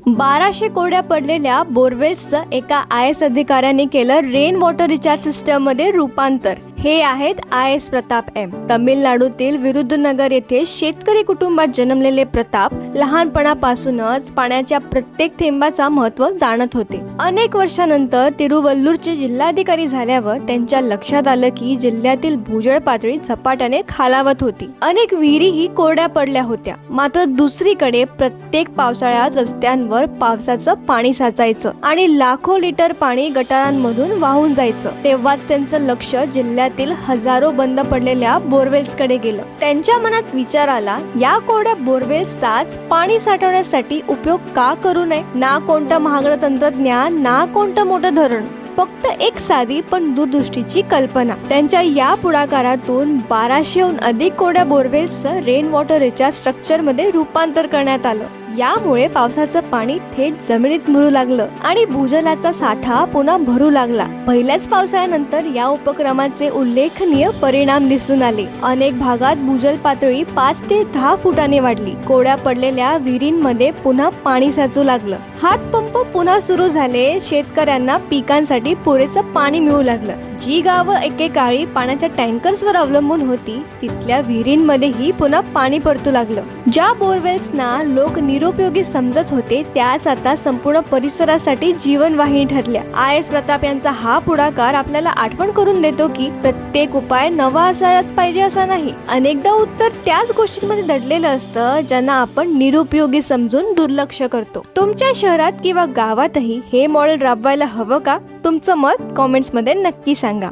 1200 कोरड्या पडलेल्या बोरवेल्सचं एका IAS अधिकाऱ्याने केलं रेन वॉटर रिचार्ज सिस्टम मध्ये रूपांतर। हे आहेत IAS प्रताप एम। तमिळनाडूतील विरुद्धनगर येथे शेतकरी कुटुंबात जन्मलेले प्रताप लहानपणापासूनच पाण्याच्या प्रत्येक थेंबाचा महत्त्व जाणत होते। अनेक वर्षानंतर तिरुवल्लूरचे जिल्हाधिकारी झाल्यावर त्यांच्या लक्षात आलं की जिल्ह्यातील भूजल पातळी झपाट्याने खालावत होती। अनेक विहिरीही कोरड्या पडल्या होत्या। मात्र दुसरीकडे प्रत्येक पावसाळ्यात रस्त्यांवर पावसाचं पाणी साचायचं आणि लाखो लिटर पाणी गटारांमधून वाहून जायचं। तेव्हाच त्यांचं लक्ष जिल्ह्यातील हजारो बंद पडलेल्या बोरवेल्स कडे गेलं। त्यांच्या मनात विचार आला, या कोरड्या बोरवेल्सचाच पाणी साठवण्यासाठी उपयोग का करू नये? ना कोणतं महागडं तंत्रज्ञान, ना कोणतं मोठं धरण, फक्त एक साधी पण दूरदृष्टीची कल्पना। त्यांच्या या पुढाकारातून 1200हून अधिक कोरड्या बोरवेल्सचं रेन वॉटर रिचार्ज स्ट्रक्चर मध्ये रूपांतर करण्यात आलं। यामुळे पावसाचं पाणी थेट जमिनीत मुरू लागलं आणि भूजलाचा साठा पुन्हा भरू लागला। पहिल्याच पावसाळ्यानंतर या उपक्रमाचे उल्लेखनीय परिणाम दिसून आले। अनेक भागात भूजल पातळी 5 ते 10 फुटाने वाढली। कोरड्या पडलेल्या विहिरींमध्ये पुन्हा पाणी साचू लागलं। हातपंप पुन्हा सुरू झाले। शेतकऱ्यांना पिकांसाठी पुरेसं पाणी मिळू लागलं। जी गावं एकेकाळी पाण्याच्या टँकर्सवर अवलंबून होती, तिथल्या विहिरींमध्येही पुन्हा पाणी परतू लागलं। ज्या बोरवेल्सना लोक निरुपयोगी समजत होते, त्याच आता संपूर्ण परिसरासाठी जीवनवाहिनी ठरल्या। IAS प्रताप यांचा हा पुढाकार आपल्याला आठवण करून देतो की प्रत्येक उपाय नवा असायलाच पाहिजे असा नाही। अनेकदा उत्तर त्याच गोष्टींमध्ये दडलेलं असतं ज्यांना आपण निरुपयोगी समजून दुर्लक्ष करतो। तुमच्या शहरात किंवा गावातही हे मॉडेल राबवायला हवं का? तुमचं मत कॉमेंट्स मध्ये नक्की सांगा।